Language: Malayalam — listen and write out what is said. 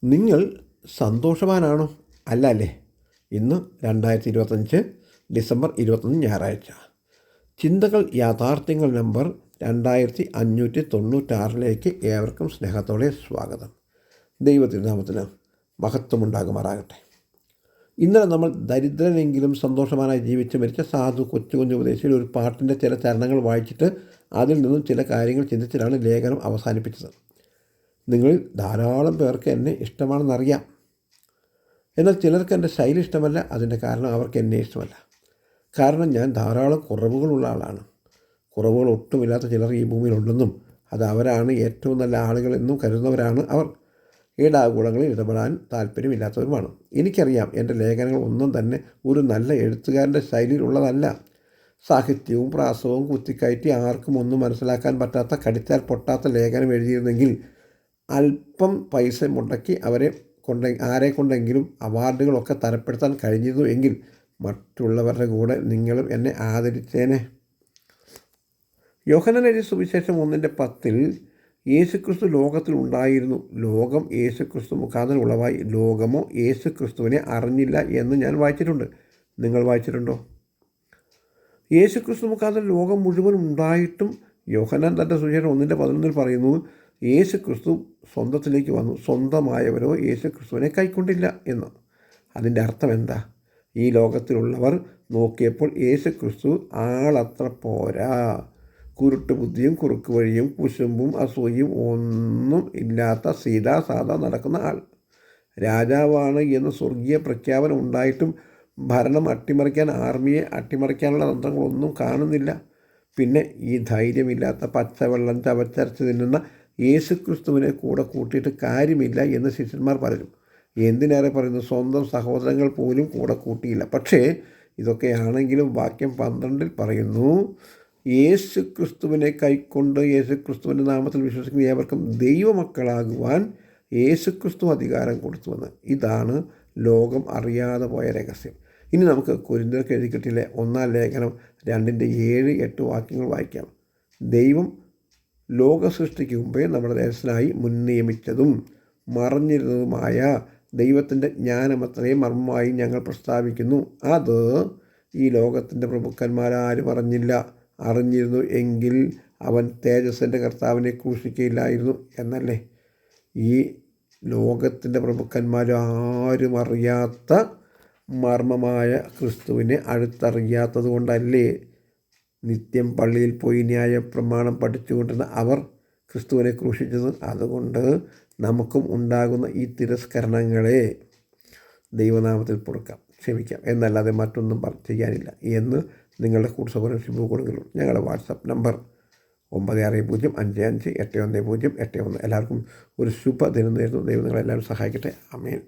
നിങ്ങൾ സന്തോഷവാനാണോ? അല്ല അല്ലേ? ഇന്ന് 2025 ഡിസംബർ 21 ഞായറാഴ്ച. ചിന്തകൾ യാഥാർത്ഥ്യങ്ങൾ നമ്പർ 2596 ഏവർക്കും സ്നേഹത്തോടെ സ്വാഗതം. ദൈവത്തിനാമത്തിന് മഹത്വമുണ്ടാകുമാറാകട്ടെ. ഇന്നലെ നമ്മൾ ദരിദ്രനെങ്കിലും സന്തോഷവാനായി ജീവിച്ച് മരിച്ച സാധു കൊച്ചു ഉപദേശിയിൽ ഒരു പാട്ടിൻ്റെ ചില ചരണങ്ങൾ വായിച്ചിട്ട് അതിൽ നിന്നും ചില കാര്യങ്ങൾ ചിന്തിച്ചിട്ടാണ് ലേഖനം അവസാനിപ്പിച്ചത്. നിങ്ങളിൽ ധാരാളം പേർക്ക് എന്നെ ഇഷ്ടമാണെന്നറിയാം. എന്നാൽ ചിലർക്ക് എൻ്റെ ശൈലി ഇഷ്ടമല്ല. അതിൻ്റെ കാരണം അവർക്ക് എന്നെ ഇഷ്ടമല്ല. കാരണം ഞാൻ ധാരാളം കുറവുകളുള്ള ആളാണ്. കുറവുകൾ ഒട്ടുമില്ലാത്ത ചിലർ ഈ ഭൂമിയിലുണ്ടെന്നും അത് അവരാണ് ഏറ്റവും നല്ല ആളുകളെന്നും കരുതുന്നവരാണ് അവർ. ഏടാകൂടങ്ങളിൽ ഇടപെടാൻ താല്പര്യമില്ലാത്തവരുമാണ്. എനിക്കറിയാം എൻ്റെ ലേഖനങ്ങൾ ഒന്നും തന്നെ ഒരു നല്ല എഴുത്തുകാരൻ്റെ ശൈലിയിലുള്ളതല്ല. സാഹിത്യവും പ്രാസവും കുത്തിക്കയറ്റി ആർക്കും ഒന്നും മനസ്സിലാക്കാൻ പറ്റാത്ത കടിച്ചാൽ പൊട്ടാത്ത ലേഖനം എഴുതിയിരുന്നെങ്കിൽ അല്പം പൈസ മുടക്കി ആരെ കൊണ്ടെങ്കിലും അവാർഡുകളൊക്കെ തരപ്പെടുത്താൻ കഴിഞ്ഞിരുന്നു എങ്കിൽ മറ്റുള്ളവരുടെ കൂടെ നിങ്ങളും എന്നെ ആദരിച്ചേനെ. യോഹന്നാൻ എഴുതിയ സുവിശേഷം 1:10 യേശുക്രിസ്തു ലോകത്തിൽ ഉണ്ടായിരുന്നു, ലോകം യേശുക്രിസ്തു മുഖാന്തരം ഉളവായി, ലോകമോ യേശുക്രിസ്തുവിനെ അറിഞ്ഞില്ല എന്ന് ഞാൻ വായിച്ചിട്ടുണ്ട്. നിങ്ങൾ വായിച്ചിട്ടുണ്ടോ? യേശുക്രിസ്തു മുഖാന്തരം ലോകം മുഴുവൻ ഉണ്ടായിട്ടും യോഹന്നാൻ തൻ്റെ സുവിശേഷം 1:11 പറയുന്നു, യേശുക്രിസ്തു സ്വന്തത്തിലേക്ക് വന്നു, സ്വന്തമായവരോ യേശുക്രിസ്തുവിനെ കൈക്കൊണ്ടില്ല എന്ന്. അതിൻ്റെ അർത്ഥം എന്താ? ഈ ലോകത്തിലുള്ളവർ നോക്കിയപ്പോൾ യേശുക്രിസ്തു ആളത്ര പോരാ. കുരുട്ട് ബുദ്ധിയും കുറുക്ക് വഴിയും കുശുമ്പും അസൂയയും ഒന്നും ഇല്ലാത്ത സാധാ നടക്കുന്ന ആൾ. രാജാവാണ് എന്ന് സ്വർഗീയ പ്രഖ്യാപനം ഉണ്ടായിട്ടും ഭരണം അട്ടിമറിക്കാൻ, ആർമിയെ അട്ടിമറിക്കാനുള്ള തന്ത്രങ്ങളൊന്നും കാണുന്നില്ല. പിന്നെ ഈ ധൈര്യമില്ലാത്ത പച്ചവെള്ളം ചവച്ചരച്ച് തിന്നുന്ന യേശുക്രിസ്തുവിനെ കൂടെ കൂട്ടിയിട്ട് കാര്യമില്ല എന്ന് ശിഷ്യന്മാർ പലരും, എന്തിനേറെ പറയുന്നു, സ്വന്തം സഹോദരങ്ങൾ പോലും കൂടെ കൂട്ടിയില്ല. പക്ഷേ ഇതൊക്കെയാണെങ്കിലും വാക്യം 12 പറയുന്നു, യേശുക്രിസ്തുവിനെ കൈക്കൊണ്ട് യേശുക്രിസ്തുവിൻ്റെ നാമത്തിൽ വിശ്വസിക്കുന്ന ഏവർക്കും ദൈവമക്കളാകുവാൻ യേശുക്രിസ്തു അധികാരം കൊടുത്തുവെന്ന്. ഇതാണ് ലോകം അറിയാതെ പോയ രഹസ്യം. ഇനി നമുക്ക് കൊരിന്ത്യർക്ക് എഴുതി കിട്ടിയില്ലേ 1 ലേഖനം 2:7-8 വാക്യങ്ങൾ വായിക്കാം. ദൈവം ലോക സൃഷ്ടിക്ക് മുമ്പേ നമ്മുടെ ദേശത്തിനായി മുൻനിയമിച്ചതും മറഞ്ഞിരുന്നതുമായ ദൈവത്തിൻ്റെ ജ്ഞാനമത്രയും മർമ്മമായി ഞങ്ങൾ പ്രസ്താവിക്കുന്നു. അത് ഈ ലോകത്തിൻ്റെ പ്രഭുക്കന്മാരാരും അറിഞ്ഞില്ല. അറിഞ്ഞിരുന്നു എങ്കിൽ അവൻ തേജസ്സിൻ്റെ കർത്താവിനെ ക്രൂശിക്കുകയില്ലായിരുന്നു എന്നല്ലേ. ഈ ലോകത്തിൻ്റെ പ്രഭുക്കന്മാരും അറിയാത്ത മർമ്മമായ ക്രിസ്തുവിനെ അടുത്തറിയാത്തത് കൊണ്ടല്ലേ നിത്യം പള്ളിയിൽ പോയി ന്യായപ്രമാണം പഠിച്ചുകൊണ്ടിരുന്ന അവർ ക്രിസ്തുവിനെ ക്രൂശിച്ചത്. അതുകൊണ്ട് നമുക്കും ഉണ്ടാകുന്ന ഈ തിരസ്കരണങ്ങളെ ദൈവനാമത്തിൽ പൊറുക്കാം, ക്ഷമിക്കാം എന്നല്ലാതെ മറ്റൊന്നും ചെയ്യാനില്ല എന്ന് നിങ്ങളുടെ കൂട്ടുസഹോദരൻ ഷിബു കൊടുങ്ങല്ലൂർ. ഞങ്ങളുടെ വാട്സപ്പ് നമ്പർ 960555811081. എല്ലാവർക്കും ഒരു ശുഭദിനം നേരുന്നു. ദൈവം നിങ്ങളെല്ലാവരും സഹായിക്കട്ടെ. ആമേൻ.